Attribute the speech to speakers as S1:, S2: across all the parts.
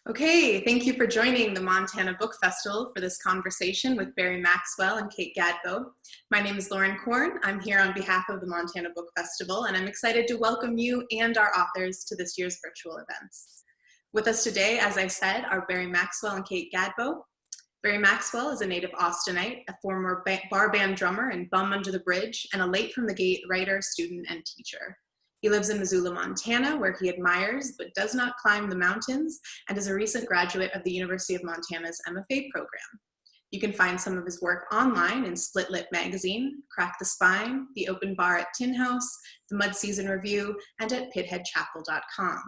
S1: Okay, thank you for joining the Montana Book Festival for this conversation with Barry Maxwell and Kate Gadbow. My name is Lauren Korn. I'm here on behalf of the Montana Book Festival, and I'm excited to welcome you and our authors to this year's virtual events. With us today, as I said, are Barry Maxwell and Kate Gadbow. Barry Maxwell is a native Austinite, a former bar band drummer and bum under the bridge, and a late from the gate writer, student, and teacher. He lives in Missoula, Montana, where he admires but does not climb the mountains, and is a recent graduate of the University of Montana's MFA program. You can find some of his work online in Split Lip magazine, Crack the Spine, The Open Bar at Tin House, The Mud Season Review, and at pitheadchapel.com.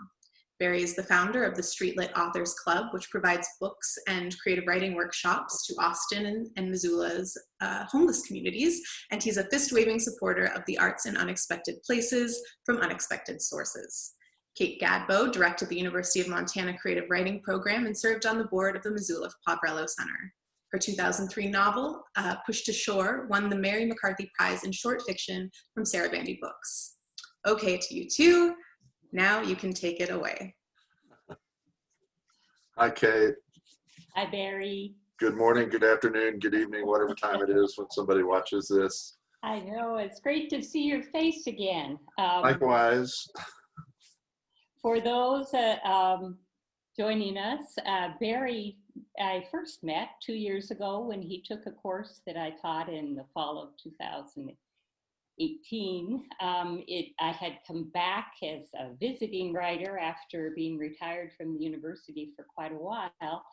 S1: Barry is the founder of the Streetlit Authors Club, which provides books and creative writing workshops to Austin and Missoula's homeless communities, and he's a fist-waving supporter of the arts in unexpected places from unexpected sources. Kate Gadbow directed the University of Montana Creative Writing Program and served on the board of the Missoula Poverello Center. Her 2003 novel, Push to Shore, won the Mary McCarthy Prize in Short Fiction from Sarah Bandy Books. Okay, to you two. Now you can take it away.
S2: Hi, Kate.
S3: Hi, Barry.
S2: Good morning, good afternoon, good evening, whatever time it is when somebody watches this.
S3: I know, it's great to see your face again.
S2: Likewise.
S3: For those joining us, Barry, I first met 2 years ago when he took a course that I taught in the fall of 2018. I had come back as a visiting writer after being retired from the university for quite a while,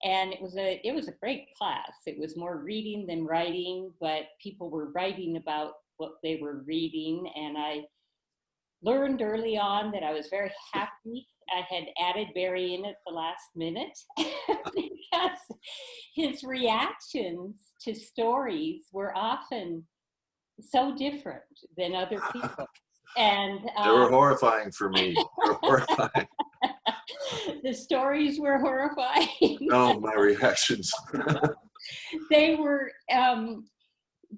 S3: and it was a great class. It was more reading than writing, but people were writing about what they were reading, and I learned early on that I was very happy I had added Barry in at the last minute because his reactions to stories were often so different than other people, and
S2: They were horrifying for me. They were horrifying.
S3: the stories were horrifying.
S2: No, my reactions.
S3: They were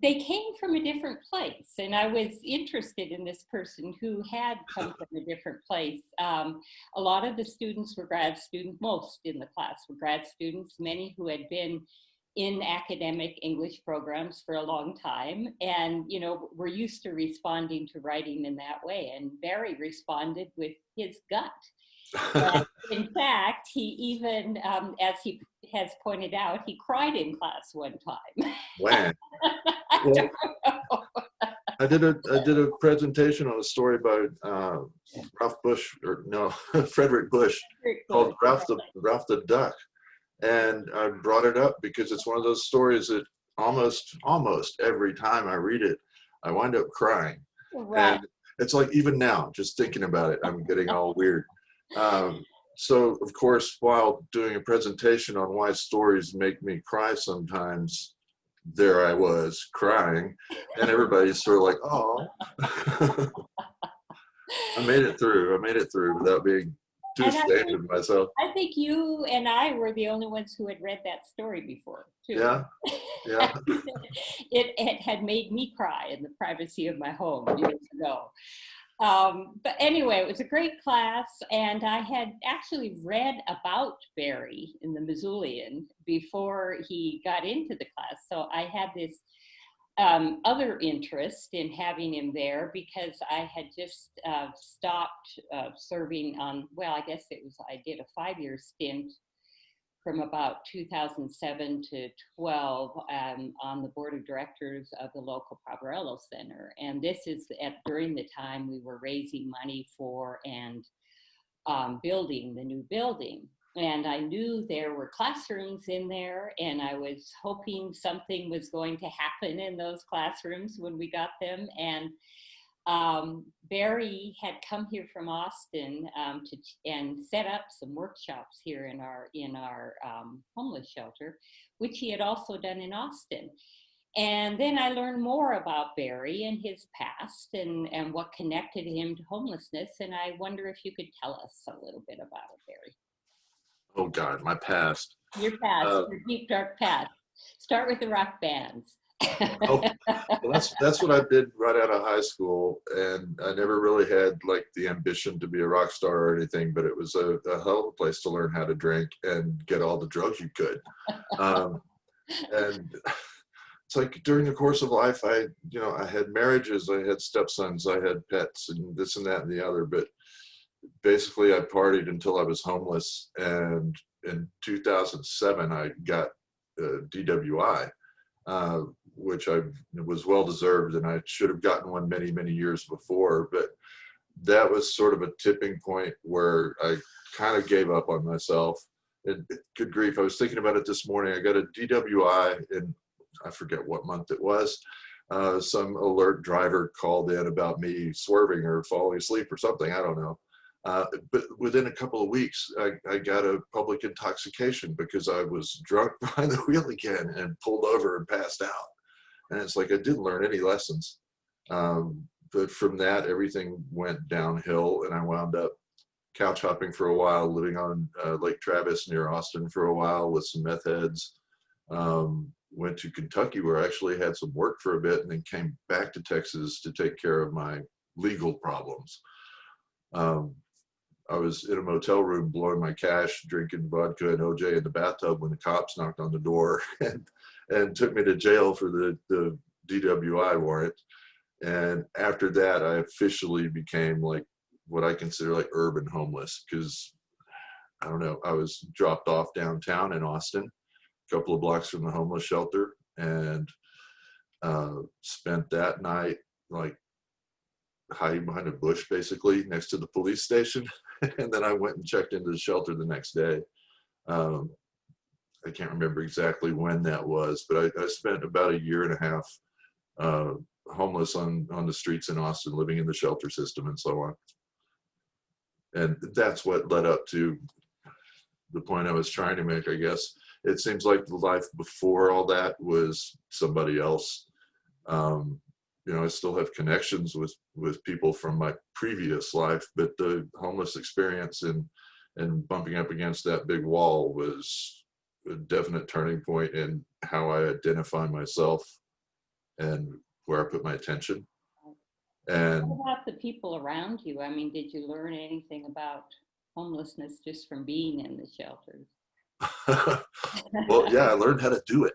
S3: they came from a different place, and I was interested in this person who had come from a different place. A lot of the students were grad students. Most in the class were grad students, many who had been in academic English programs for a long time, and we're used to responding to writing in that way. And Barry responded with his gut. And in fact, he even, as he has pointed out, he cried in class one time.
S2: When? Well, I did a presentation on a story by Frederick Bush called Ralph the Duck. And I brought it up because it's one of those stories that almost every time I read it, I wind up crying.
S3: Right.
S2: And it's like, even now, just thinking about it, I'm getting all weird. So, of course, while doing a presentation on why stories make me cry sometimes, there I was crying, and everybody's sort of like, oh. I made it through without being too ashamed of myself.
S3: I think you and I were the only ones who had read that story before, too.
S2: Yeah.
S3: It had made me cry in the privacy of my home years ago. But anyway, it was a great class, and I had actually read about Barry in the Missoulian before he got into the class. So I had this other interest in having him there because I had just stopped serving on, I did a 5-year stint from about 2007 to 12 on the board of directors of the local Poverello Center. And this is during the time we were raising money for and building the new building. And I knew there were classrooms in there, and I was hoping something was going to happen in those classrooms when we got them. And Barry had come here from Austin and set up some workshops here in our homeless shelter, which he had also done in Austin. And then I learned more about Barry and his past and what connected him to homelessness. And I wonder if you could tell us a little bit about it, Barry.
S2: Oh God, my past.
S3: Your past, your deep, dark past. Start with the rock bands.
S2: Oh, well, that's what I did right out of high school, and I never really had like the ambition to be a rock star or anything, but it was a hell of a place to learn how to drink and get all the drugs you could. Um, and it's like during the course of life, I had marriages, I had stepsons, I had pets, and this and that and the other. But basically, I partied until I was homeless, and in 2007, I got DWI, uh, which I was well deserved, and I should have gotten one many, many years before. But that was sort of a tipping point where I kind of gave up on myself. And good grief, I was thinking about it this morning. I got a DWI in, I forget what month it was. Some alert driver called in about me swerving or falling asleep or something. I don't know. But within a couple of weeks, I got a public intoxication because I was drunk behind the wheel again and pulled over and passed out. And it's like I didn't learn any lessons. But from that, everything went downhill, and I wound up couch hopping for a while, living on Lake Travis near Austin for a while with some meth heads. Went to Kentucky where I actually had some work for a bit, and then came back to Texas to take care of my legal problems. I was in a motel room blowing my cash, drinking vodka and OJ in the bathtub when the cops knocked on the door and took me to jail for the DWI warrant. And after that, I officially became like what I consider like urban homeless, because I don't know, I was dropped off downtown in Austin, a couple of blocks from the homeless shelter, and spent that night like hiding behind a bush, basically next to the police station. And then I went and checked into the shelter the next day. I can't remember exactly when that was, but I spent about a year and a half homeless on the streets in Austin, living in the shelter system and so on. And that's what led up to the point I was trying to make, I guess. It seems like the life before all that was somebody else. I still have connections with people from my previous life, but the homeless experience and bumping up against that big wall was a definite turning point in how I identify myself and where I put my attention. And
S3: what about the people around you? I mean, did you learn anything about homelessness just from being in the shelters?
S2: well, yeah, I learned how to do it.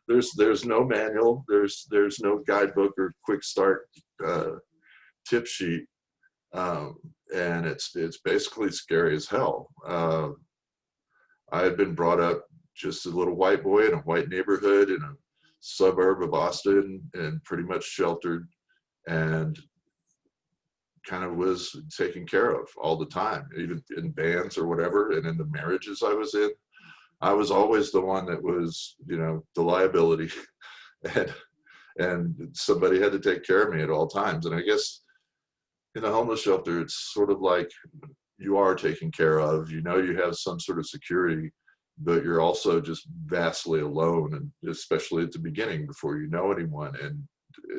S2: There's no manual. There's no guidebook or quick start tip sheet, and it's basically scary as hell. I had been brought up just a little white boy in a white neighborhood in a suburb of Austin, and pretty much sheltered, and kind of was taken care of all the time, even in bands or whatever, and in the marriages I was in. I was always the one that was, the liability, and somebody had to take care of me at all times. And I guess in a homeless shelter, it's sort of like you are taken care of. You have some sort of security, but you're also just vastly alone, and especially at the beginning before you know anyone. And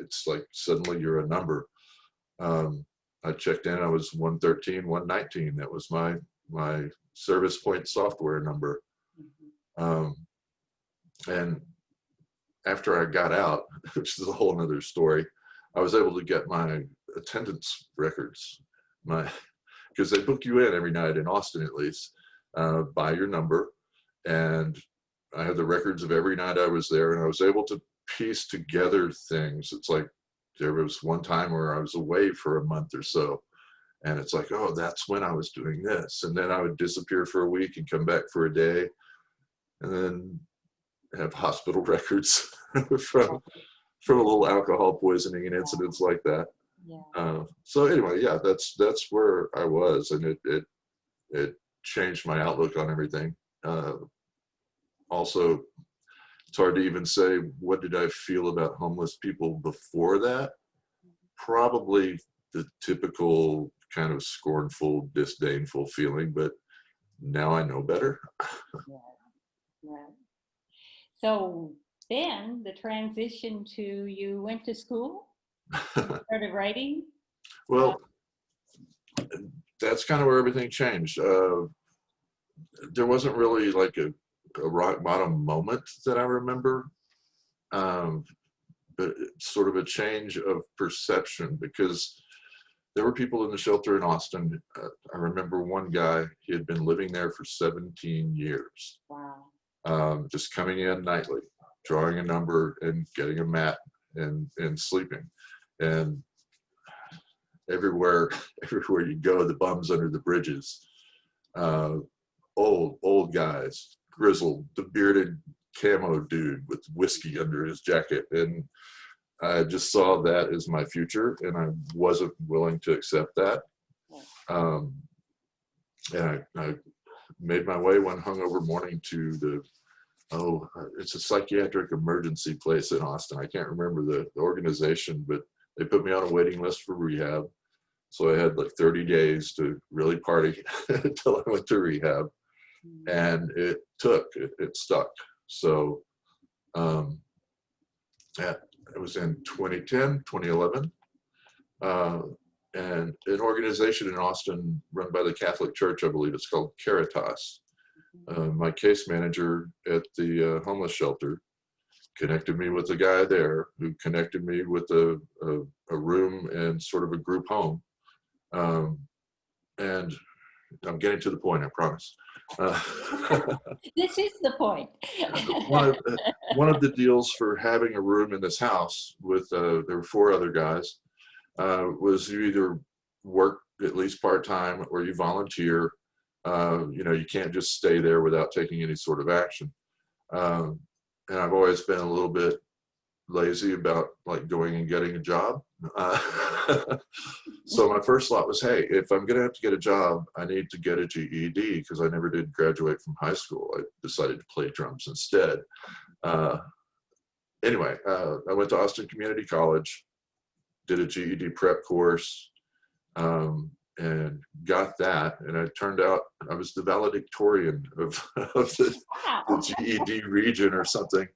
S2: it's like suddenly you're a number. I checked in, I was 113, 119. That was my service point software number. And after I got out, which is a whole nother story, I was able to get my attendance records, because they book you in every night in Austin, at least, by your number. And I had the records of every night I was there, and I was able to piece together things. It's like there was one time where I was away for a month or so, and it's like, oh, that's when I was doing this. And then I would disappear for a week and come back for a day, and then have hospital records from a little alcohol poisoning and incidents like that.
S3: Yeah.
S2: So anyway, yeah, that's where I was, and it changed my outlook on everything. Also, it's hard to even say what did I feel about homeless people before that. Probably the typical kind of scornful, disdainful feeling, but now I know better.
S3: Right. So then the transition to, you went to school, started writing?
S2: Well, that's kind of where everything changed. There wasn't really like a a rock bottom moment that I remember, but it's sort of a change of perception, because there were people in the shelter in Austin. I remember one guy, he had been living there for 17 years.
S3: Wow.
S2: Just coming in nightly, drawing a number and getting a mat and sleeping. And everywhere you go, the bums under the bridges, old guys, grizzled, the bearded camo dude with whiskey under his jacket. And I just saw that as my future, and I wasn't willing to accept that. And I made my way one hungover morning to it's a psychiatric emergency place in Austin. I can't remember the organization, but they put me on a waiting list for rehab. So I had like 30 days to really party until I went to rehab. And it stuck. So it was in 2010, 2011. And an organization in Austin run by the Catholic Church, I believe it's called Caritas. My case manager at the homeless shelter connected me with a guy there who connected me with a room and sort of a group home. And I'm getting to the point, I promise.
S3: This is the point.
S2: one of the deals for having a room in this house with there were 4 other guys was you either work at least part-time or you volunteer. You can't just stay there without taking any sort of action. And I've always been a little bit lazy about like going and getting a job. So my first thought was, hey, if I'm gonna have to get a job, I need to get a GED, because I never did graduate from high school. I decided to play drums instead. Anyway, I went to Austin Community College, did a GED prep course, and got that. And it turned out I was the valedictorian of the GED region or something,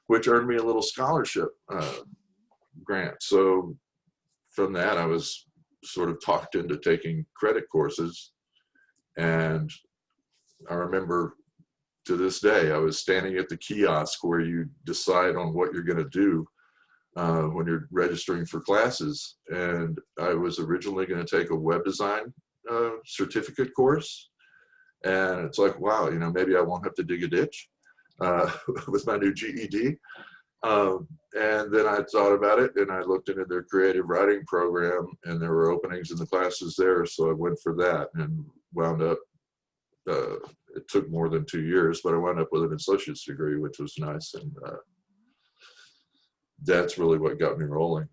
S2: which earned me a little scholarship grant. So from that, I was sort of talked into taking credit courses. And I remember to this day, I was standing at the kiosk where you decide on what you're going to do when you're registering for classes. And I was originally going to take a web design certificate course. And it's like, wow, maybe I won't have to dig a ditch with my new GED. And then I thought about it, and I looked into their creative writing program, and there were openings in the classes there. So I went for that and wound up, it took more than 2 years, but I wound up with an associate's degree, which was nice. And that's really what got me rolling.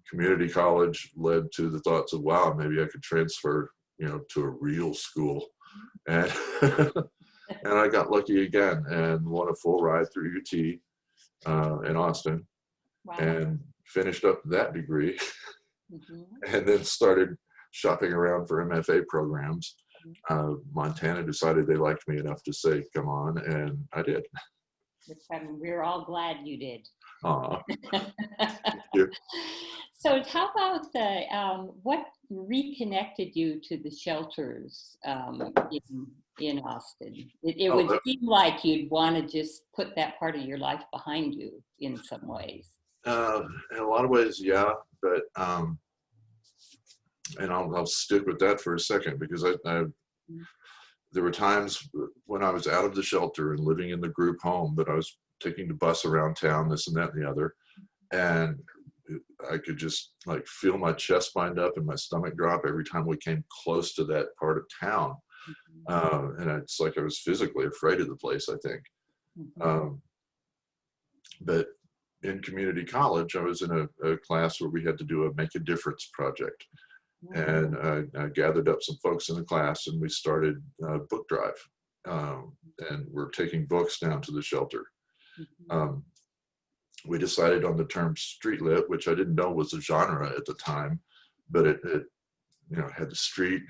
S2: Community college led to the thoughts of, wow, maybe I could transfer, to a real school. And and I got lucky again and won a full ride through UT in Austin.
S3: Wow.
S2: And finished up that degree. And then started shopping around for MFA programs. Montana decided they liked me enough to say, come on, and I did.
S3: We're all glad you did.
S2: Aw. Thank you.
S3: So how about what reconnected you to the shelters in Austin? It would seem like you'd want to just put that part of your life behind you in some ways.
S2: In a lot of ways, yeah, but and I'll stick with that for a second, because there were times when I was out of the shelter and living in the group home that I was taking the bus around town, this and that and the other, and I could just like feel my chest bind up and my stomach drop every time we came close to that part of town. And it's like I was physically afraid of the place, I think. But in community college, I was in a class where we had to do a Make a Difference project. And I gathered up some folks in the class, and we started a book drive. And we're taking books down to the shelter. We decided on the term street lit, which I didn't know was a genre at the time, but it had the street,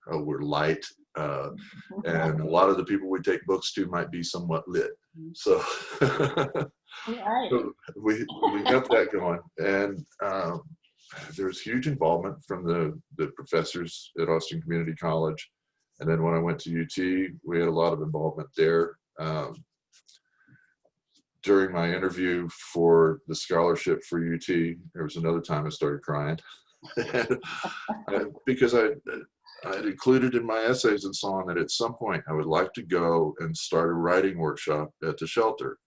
S2: we're light, and a lot of the people we take books to might be somewhat lit. So,
S3: Right.
S2: so we got that going, and there was huge involvement from the professors at Austin Community College, And then when I went to UT, we had a lot of involvement there. During my interview for the scholarship for UT, there was another time I started crying. Because I had included in my essays and so on that at some point I would like to go and start a writing workshop at the shelter,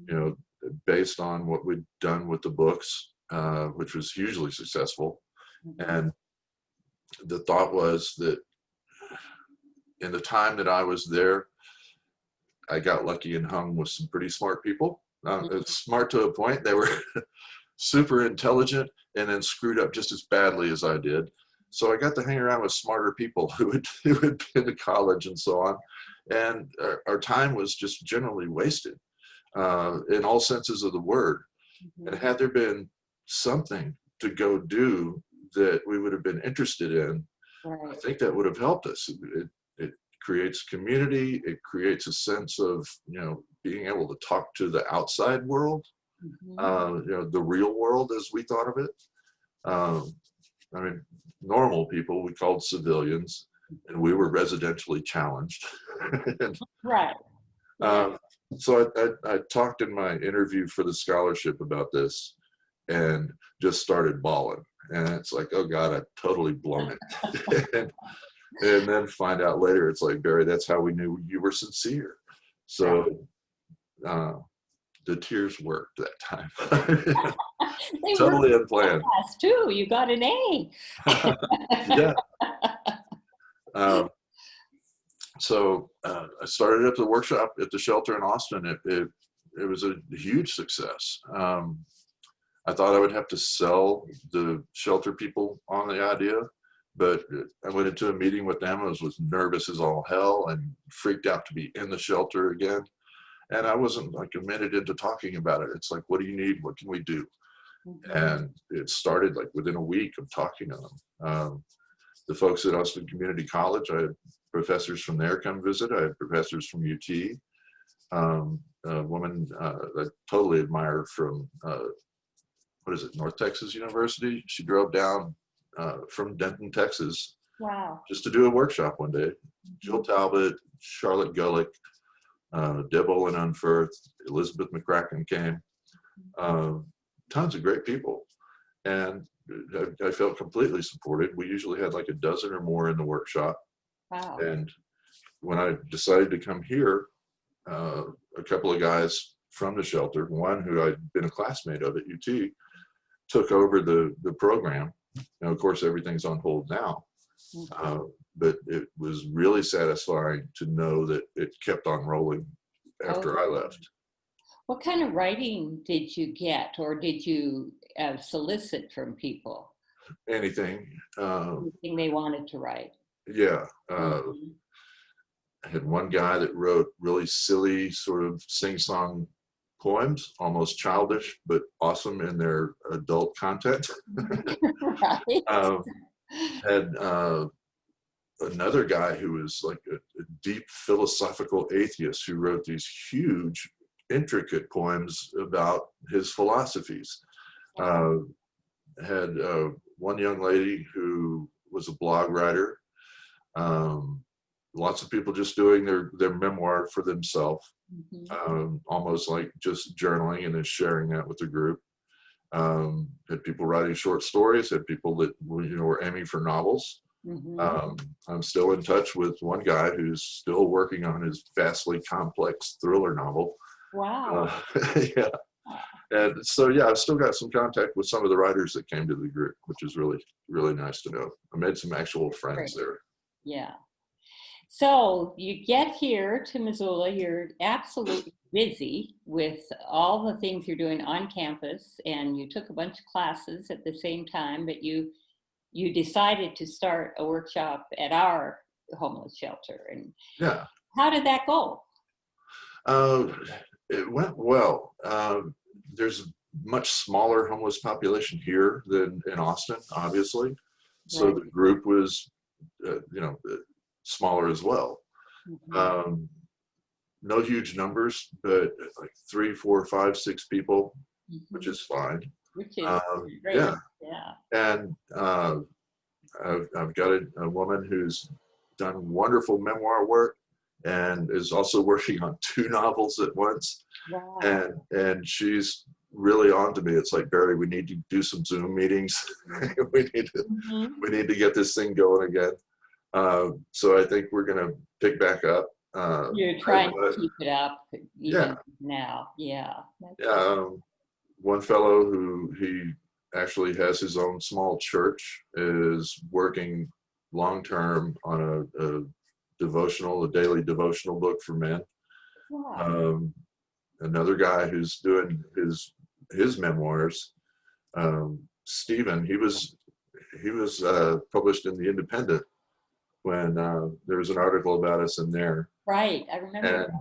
S2: you know, based on what we'd done with the books, which was hugely successful. And the thought was that in the time that I was there, I got lucky and hung with some pretty smart people. Smart to a point. They were super intelligent and then screwed up just as badly as I did. So I got to hang around with smarter people who had been to college and so on. And our time was just generally wasted in all senses of the word. And had there been something to go do that we would have been interested in, I think that would have helped us. It creates community. It creates a sense of, you know, being able to talk to the outside world, you know, the real world as we thought of it. I mean, normal people we called civilians, and we were residentially challenged. And, so I talked in my interview for the scholarship about this and just started bawling. And it's like, oh God, I've totally blown it. and then find out later, it's like, Barry, that's how we knew you were sincere. So the tears worked that time. Totally unplanned.
S3: Too. You got an A.
S2: Yeah. So I started up the workshop at the shelter in Austin. It was a huge success. I thought I would have to sell the shelter people on the idea, but I went into a meeting with them. I was nervous as all hell and freaked out to be in the shelter again. And I wasn't like a minute into talking about it. It's like, what do you need? What can we do? And it started like within a week of talking to them. The folks at Austin Community College, I had professors from there come visit. I had professors from UT. A woman I totally admire from, what is it, North Texas University. She drove down from Denton, Texas, just to do a workshop one day. Jill Talbot, Charlotte Gulick, Deb Olin Unferth, Elizabeth McCracken came. Tons of great people. And I felt completely supported. We usually had like a dozen or more in the workshop. And when I decided to come here, a couple of guys from the shelter, one who I'd been a classmate of at UT, took over the program. Now, of course, everything's on hold now. But it was really satisfying to know that it kept on rolling after I left.
S3: What kind of writing did you get, or did you solicit from people?
S2: Anything.
S3: Anything they wanted to write.
S2: Yeah. I had one guy that wrote really silly sort of sing-song poems, almost childish, but awesome in their adult content. Had another guy who was like a deep philosophical atheist who wrote these huge, intricate poems about his philosophies. Had one young lady who was a blog writer. Lots of people just doing their memoir for themselves, almost like just journaling and then sharing that with the group. Had people writing short stories, had people that were aiming for novels. I'm still in touch with one guy who's still working on his vastly complex thriller novel. Yeah. And so, yeah, I've still got some contact with some of the writers that came to the group, which is really, really nice to know. I made some actual friends there.
S3: Yeah. So you get here to Missoula, you're absolutely busy with all the things you're doing on campus, and you took a bunch of classes at the same time, but you decided to start a workshop at our homeless shelter. And
S2: yeah,
S3: how did that go?
S2: It went well. There's a much smaller homeless population here than in Austin, obviously. So the group was, smaller as well. No huge numbers, but like 3, 4, 5, 6 people, which is fine.
S3: Which is great.
S2: Yeah. And I've got a woman who's done wonderful memoir work and is also working on 2 novels at once.
S3: Wow.
S2: And she's really on to me. It's like, Barry, we need to do some Zoom meetings.
S3: Mhm.
S2: We need to get this thing going again. So I think we're going to pick back up.
S3: You're trying to keep it up
S2: Yeah,
S3: even now. Yeah.
S2: yeah. One fellow who he actually has his own small church is working long term on a daily devotional book for men.
S3: Wow.
S2: Um, Another guy who's doing his memoirs, Stephen. He was published in the Independent when there was an article about us in there.
S3: Right. I remember
S2: And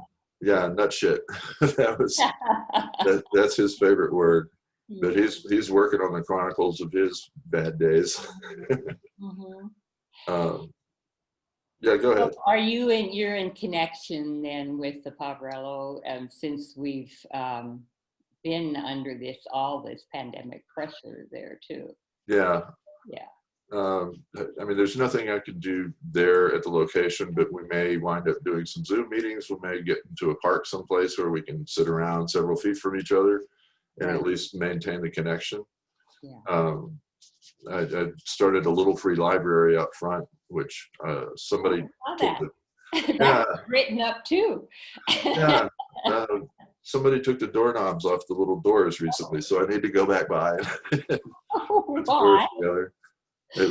S2: yeah, nut shit.
S3: that.
S2: That's his favorite word. But
S3: Yeah.
S2: he's working on the chronicles of his bad days.
S3: Mhm.
S2: Yeah, go
S3: So
S2: ahead.
S3: you're in connection then with the Poverello, since we've been under all this pandemic pressure there too.
S2: Yeah.
S3: Yeah.
S2: I mean, there's nothing I could do there at the location, but we may wind up doing some Zoom meetings. We may get into a park someplace where we can sit around several feet from each other and
S3: Right.
S2: at least maintain the connection.
S3: Yeah.
S2: I started a little free library out front, which somebody
S3: Saw
S2: took
S3: that.
S2: the, yeah,
S3: That's written up too.
S2: yeah. Uh, Somebody took the doorknobs off the little doors recently, so I need to go back by and put the doors
S3: Why?
S2: together. It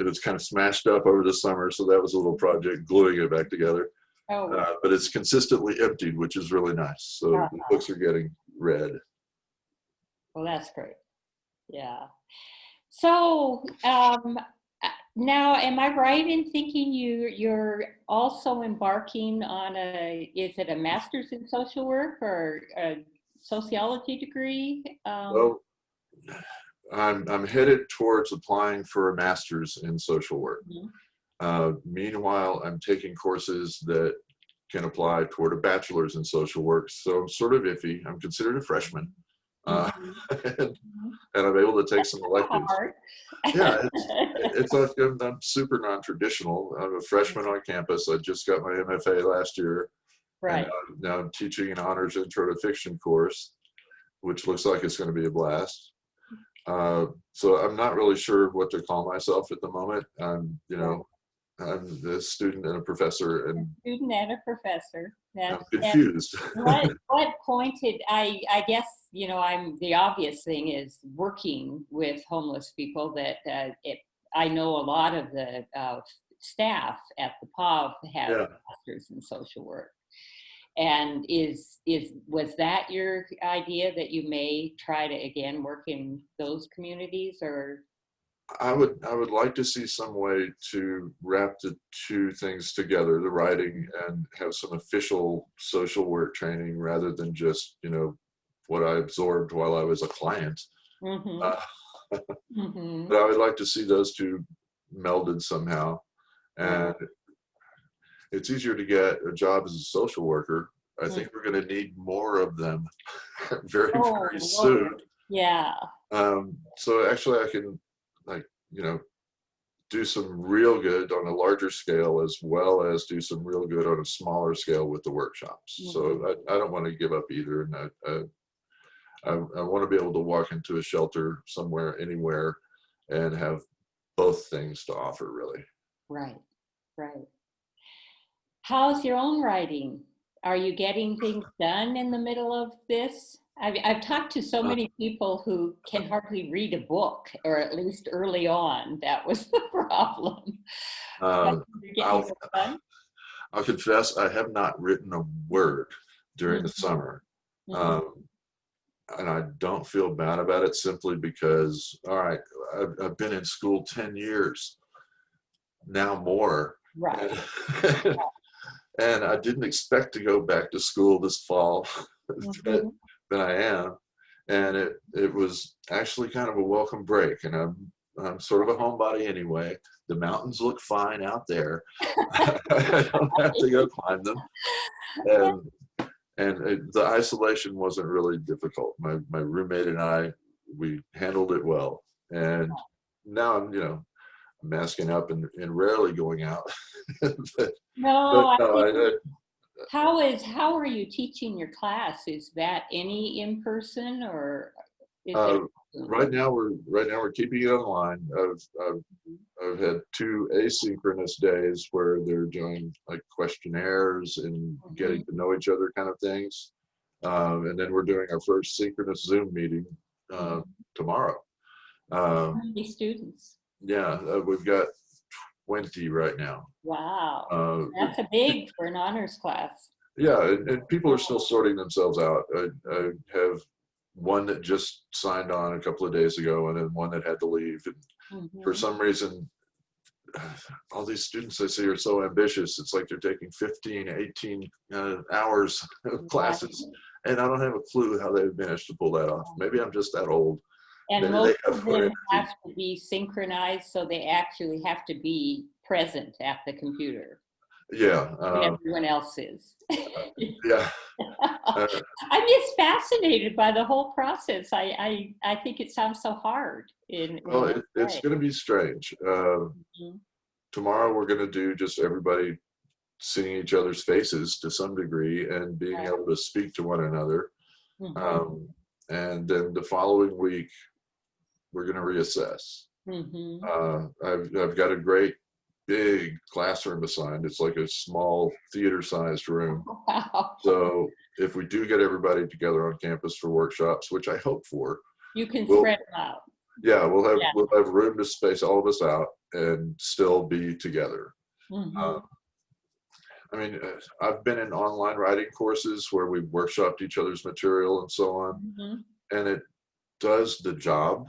S2: was kind of smashed up over the summer, so that was a little project gluing it back together.
S3: Oh,
S2: But it's consistently emptied, which is really nice. So the books are getting read.
S3: well, that's great. Yeah. So now, am I right in thinking you're also embarking on is it a master's in social work or a sociology degree?
S2: Well, I'm headed towards applying for a master's in social work. Meanwhile, I'm taking courses that can apply toward a bachelor's in social work. So I'm sort of iffy. I'm considered a freshman. Uh, and, and I'm able to take some electives.
S3: Hard.
S2: Yeah, it's like I'm super non-traditional. I'm a freshman on campus. I just got my MFA last year.
S3: Right.
S2: And now I'm teaching an honors intro to fiction course, which looks like it's going to be a blast. So I'm not really sure what to call myself at the moment. I'm a student and a professor, and
S3: Student and a professor.
S2: I'm confused.
S3: What pointed, I guess, I'm the obvious thing is working with homeless people that I know a lot of the staff at the POV have masters in social work. And was that your idea that you may try to again work in those communities, or?
S2: I would like to see some way to wrap the 2 things together, the writing and have some official social work training rather than just, what I absorbed while I was a client.
S3: Mm-hmm.
S2: But I would like to see those 2 melded somehow. And it's easier to get a job as a social worker. I think we're going to need more of them very, very soon.
S3: Yeah.
S2: So actually I can do some real good on a larger scale as well as do some real good on a smaller scale with the workshops. So I don't want to give up either. And I want to be able to walk into a shelter somewhere, anywhere, and have both things to offer, really.
S3: Right. How's your own writing? Are you getting things done in the middle of this? I've talked to so many people who can hardly read a book, or at least early on, that was the problem.
S2: I'll confess, I have not written a word during the summer. And I don't feel bad about it, simply because, all right, I've been in school 10 years, now more.
S3: Right.
S2: And I didn't expect to go back to school this fall, but I am. And it was actually kind of a welcome break. And I'm sort of a homebody anyway. The mountains look fine out there. I don't have to go climb them. And the isolation wasn't really difficult. My roommate and I, we handled it well. And now masking up and rarely going out. but,
S3: No, I
S2: no,
S3: think, how are you teaching your class? Is that any in person or is it?
S2: right now we're keeping it online. I've had 2 asynchronous days where they're doing like questionnaires and getting to know each other kind of things. And then we're doing our first synchronous Zoom meeting tomorrow.
S3: How many students?
S2: Yeah, we've got 20 right now.
S3: Wow, that's a big for an honors class.
S2: Yeah, and people are still sorting themselves out. I have one that just signed on a couple of days ago, and then one that had to leave. And for some reason, all these students I see are so ambitious. It's like they're taking 15, 18 hours of classes, and I don't have a clue how they've managed to pull that off. Maybe I'm just that old.
S3: And
S2: Maybe
S3: most
S2: they
S3: of them have to be synchronized, so they actually have to be present at the computer.
S2: Yeah.
S3: And everyone else is.
S2: Yeah.
S3: I'm just fascinated by the whole process. I think it sounds so hard.
S2: Well, it's going to be strange. Tomorrow we're going to do just everybody seeing each other's faces to some degree and being able to speak to one another. And then the following week, we're going to reassess. I've got a great big classroom assigned. It's like a small theater-sized room.
S3: Wow.
S2: So if we do get everybody together on campus for workshops, which I hope for,
S3: you can spread them out.
S2: Yeah, we'll have room to space all of us out and still be together. I mean, I've been in online writing courses where we've workshopped each other's material and so on, and it does the job.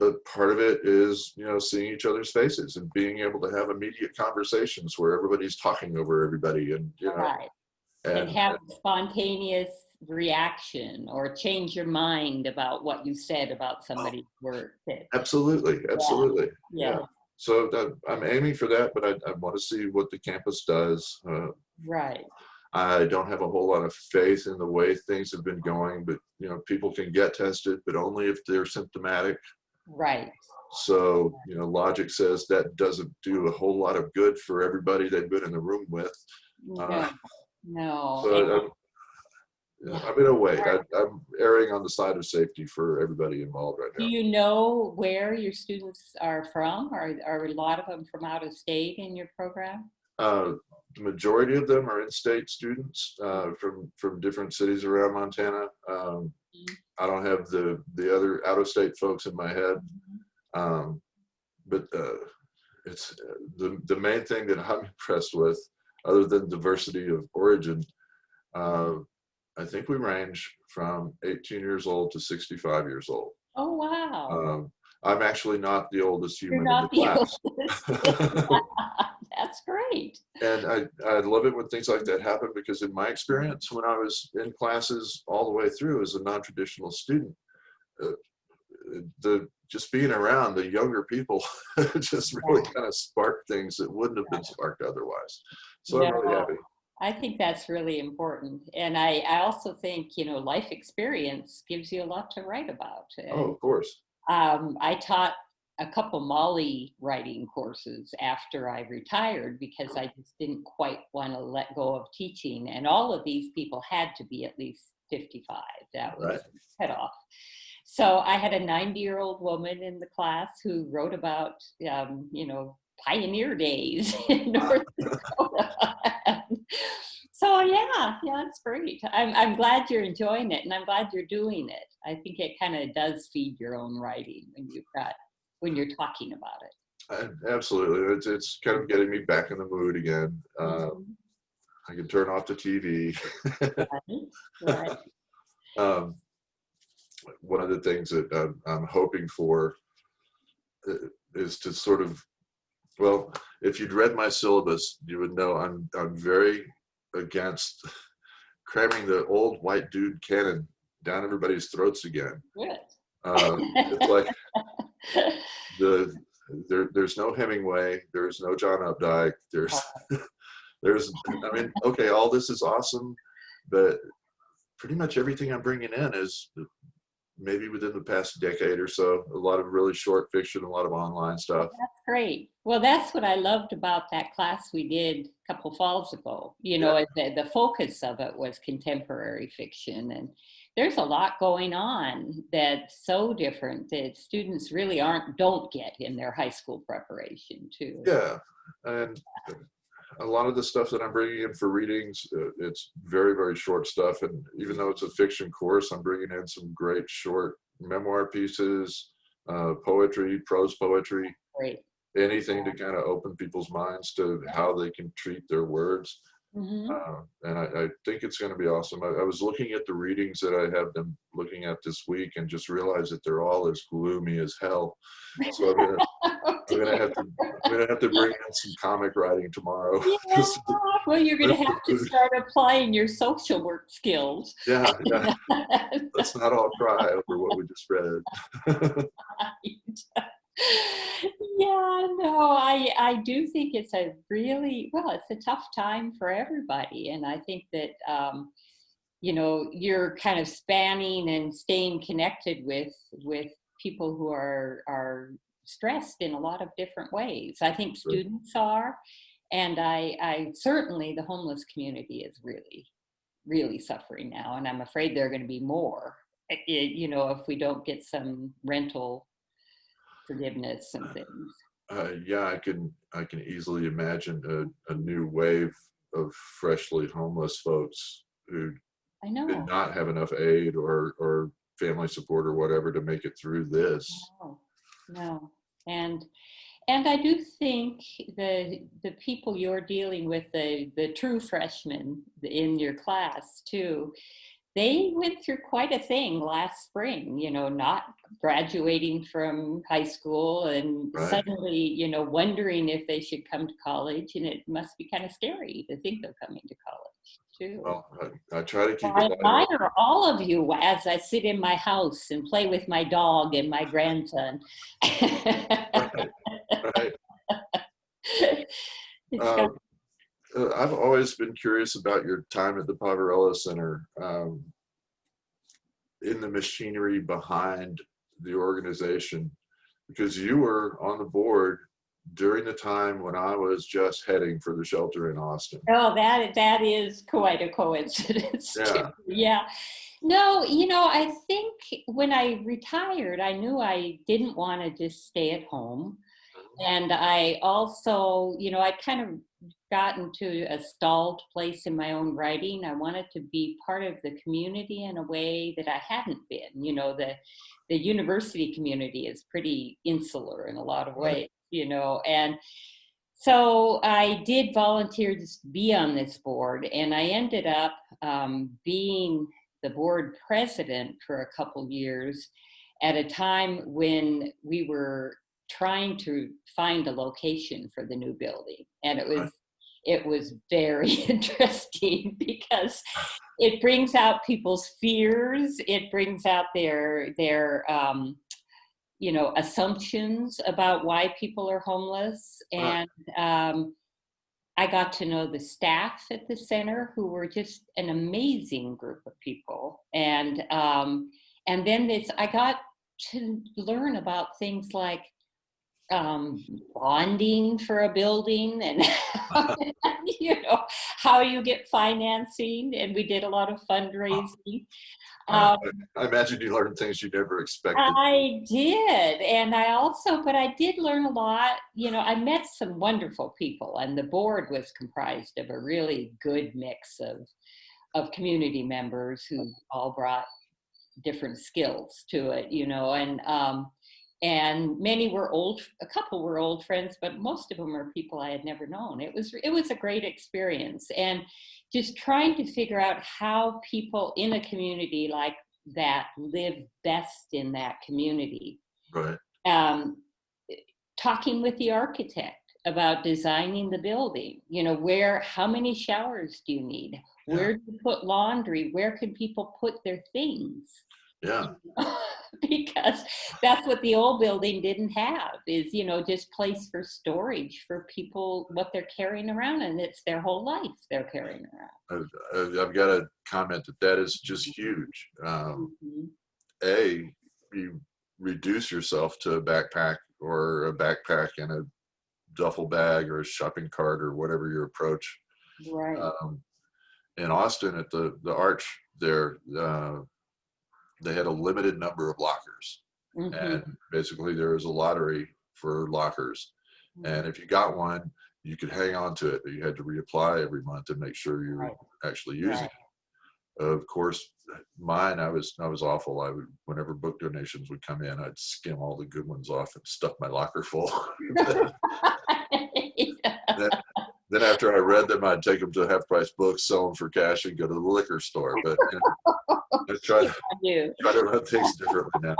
S2: But part of it is, seeing each other's faces and being able to have immediate conversations where everybody's talking over everybody, and
S3: and have a spontaneous reaction or change your mind about what you said about somebody's work.
S2: Absolutely. Yeah. So I'm aiming for that, but I want to see what the campus does.
S3: Right.
S2: I don't have a whole lot of faith in the way things have been going, but people can get tested, but only if they're symptomatic.
S3: Right.
S2: So logic says that doesn't do a whole lot of good for everybody they've been in the room with.
S3: No.
S2: So I'm going to wait. I'm erring on the side of safety for everybody involved right now.
S3: Do you know where your students are from? Are a lot of them from out of state in your program?
S2: The majority of them are in-state students from different cities around Montana. I don't have the other out-of-state folks in my head, but it's the main thing that I'm impressed with, other than diversity of origin. I think we range from 18 years old to 65 years old.
S3: Oh, wow.
S2: I'm actually not the oldest human
S3: You're not
S2: in the class.
S3: That's great.
S2: And I love it when things like that happen, because in my experience, when I was in classes all the way through as a non-traditional student, just being around the younger people just really kind of sparked things that wouldn't have been sparked otherwise. So I'm really happy.
S3: I think that's really important. And I also think, life experience gives you a lot to write about.
S2: Oh, of course.
S3: I taught a couple Molly writing courses after I retired because I just didn't quite want to let go of teaching. And all of these people had to be at least 55. That was cut off. So I had a 90-year-old woman in the class who wrote about, pioneer days in North Dakota. So it's great. I'm glad you're enjoying it, and I'm glad you're doing it. I think it kind of does feed your own writing when you're talking about it.
S2: Absolutely, it's kind of getting me back in the mood again. I can turn off the TV.
S3: Right.
S2: One of the things that I'm hoping for is to sort of, well, if you'd read my syllabus, you would know I'm very against cramming the old white dude canon down everybody's throats again.
S3: Good.
S2: It's like there's no Hemingway, there's no John Updike, okay, all this is awesome, but pretty much everything I'm bringing in is maybe within the past decade or so. A lot of really short fiction, a lot of online stuff.
S3: That's great. Well, that's what I loved about that class we did a couple falls ago. You know, the focus of it was contemporary fiction, and there's a lot going on that's so different that students really don't get in their high school preparation too.
S2: Yeah, and a lot of the stuff that I'm bringing in for readings, it's very, very short stuff. And even though it's a fiction course, I'm bringing in some great short memoir pieces, poetry, prose poetry,
S3: Great.
S2: anything to kind of open people's minds to how they can treat their words.
S3: Mm-hmm.
S2: And I think it's going to be awesome. I was looking at the readings that I have them looking at this week and just realized that they're all as gloomy as hell. So I'm gonna have to bring in some comic writing tomorrow.
S3: Yeah. Well, you're going to have to start applying your social work skills.
S2: Yeah. Let's not all cry over what we just read.
S3: Yeah, no, I do think it's it's a tough time for everybody. And I think that, you know, you're kind of spanning and staying connected with people who are stressed in a lot of different ways. I think students are, and I certainly the homeless community is really, really suffering now. And I'm afraid there are going to be more, you know, if we don't get some rental forgiveness and things.
S2: Yeah, I can easily imagine a new wave of freshly homeless folks who
S3: I know.
S2: did not have enough aid or family support or whatever to make it through this.
S3: No. And I do think the people you're dealing with, the true freshmen in your class too, they went through quite a thing last spring, you know, not graduating from high school and suddenly, you know, wondering if they should come to college. And it must be kind of scary to think they're coming to college too.
S2: Well, I try to keep
S3: I admire all of you as I sit in my house and play with my dog and my grandson.
S2: Right. I've always been curious about your time at the Poverello Center, in the machinery behind the organization, because you were on the board during the time when I was just heading for the shelter in Austin.
S3: Oh, that is quite a coincidence.
S2: Yeah.
S3: Yeah. No, you know, I think when I retired, I knew I didn't want to just stay at home. And I also, you know, I'd kind of gotten to a stalled place in my own writing. I wanted to be part of the community in a way that I hadn't been. You know, the university community is pretty insular in a lot of ways, you know, and so I did volunteer to be on this board, and I ended up being the board president for a couple years at a time when we were trying to find a location for the new building. And it was very interesting because it brings out people's fears. It brings out their you know, assumptions about why people are homeless. And I got to know the staff at the center, who were just an amazing group of people. And then I got to learn about things like bonding for a building and you know, how you get financing, and we did a lot of fundraising.
S2: I imagine you learned things you never expected.
S3: I did, and but I did learn a lot. You know, I met some wonderful people, and the board was comprised of a really good mix of community members who all brought different skills to it, you know, and many were a couple were old friends, but most of them are people I had never known. It was a great experience, and just trying to figure out how people in a community like that live best in that community.
S2: Right.
S3: Talking with the architect about designing the building, you know, how many showers do you need? Yeah. Where do you put laundry? Where can people put their things?
S2: Yeah.
S3: Because that's what the old building didn't have, is, you know, just place for storage for people, what they're carrying around, and it's their whole life they're carrying around.
S2: I've got to comment that is just huge. you reduce yourself to a backpack or a backpack and a duffel bag or a shopping cart or whatever your approach.
S3: Right.
S2: In Austin at the Arch there, they had a limited number of lockers. And basically there was a lottery for lockers. And if you got one, you could hang on to it, but you had to reapply every month and make sure you were actually using it. Of course, mine, I was awful. I would, whenever book donations would come in, I'd skim all the good ones off and stuff my locker full. Then after I read them, I'd take them to half-price books, sell them for cash, and go to the liquor store. But I try to run things differently now.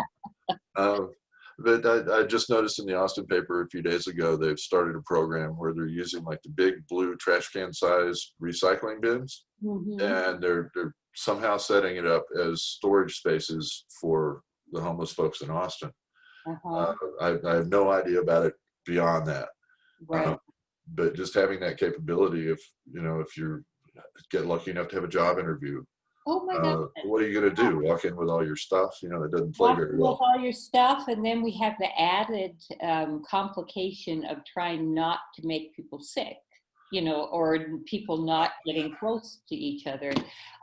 S2: But I just noticed in the Austin paper a few days ago, they've started a program where they're using like the big blue trash can size recycling bins, and they're somehow setting it up as storage spaces for the homeless folks in Austin. I have no idea about it beyond that. But just having that capability, if you get lucky enough to have a job interview,
S3: oh my God.
S2: What are you going to do? Walk in with all your stuff? It doesn't play very well.
S3: With all your stuff, and then we have the added complication of trying not to make people sick, or people not getting close to each other.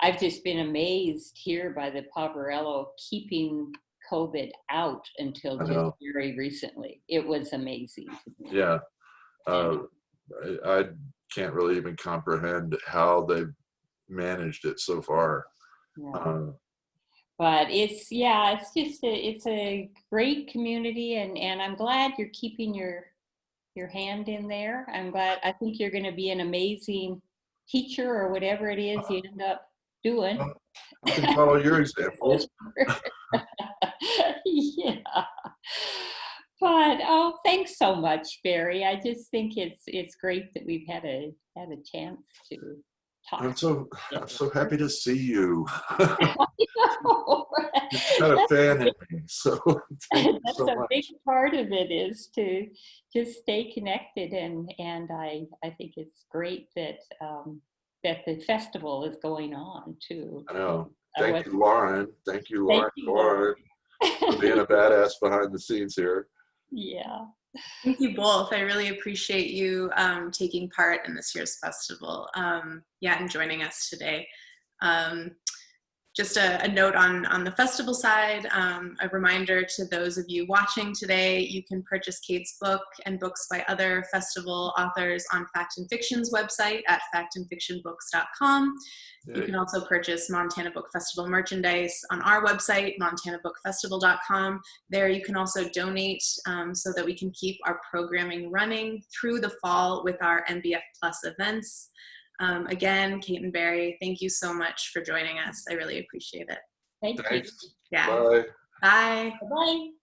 S3: I've just been amazed here by the Poverello keeping COVID out until just very recently. It was amazing.
S2: Yeah. I can't really even comprehend how they've managed it so far.
S3: But it's just it's a great community, and I'm glad you're keeping your hand in there. I think you're going to be an amazing teacher or whatever it is you end up doing.
S2: I can follow your examples.
S3: Yeah. But thanks so much, Barry. I just think it's great that we've had a chance to talk.
S2: I'm so happy to see you.
S3: You're
S2: kind of fan in me, so
S3: that's
S2: so
S3: a
S2: much.
S3: big part of it, is to just stay connected, and I think it's great that that the festival is going on too.
S2: I know. Thank you, Lauren. Thank you, Lauren, for being a badass behind the scenes here.
S3: Yeah.
S1: Thank you both. I really appreciate you taking part in this year's festival, and joining us today. Just a note on the festival side, a reminder to those of you watching today, you can purchase Kate's book and books by other festival authors on Fact and Fiction's website at factandfictionbooks.com. You can also purchase Montana Book Festival merchandise on our website, montanabookfestival.com. There you can also donate so that we can keep our programming running through the fall with our MBF Plus events. Again, Kate and Barry, thank you so much for joining us. I really appreciate it.
S3: Thank you.
S2: Yeah. Bye.
S1: Bye.
S3: Bye.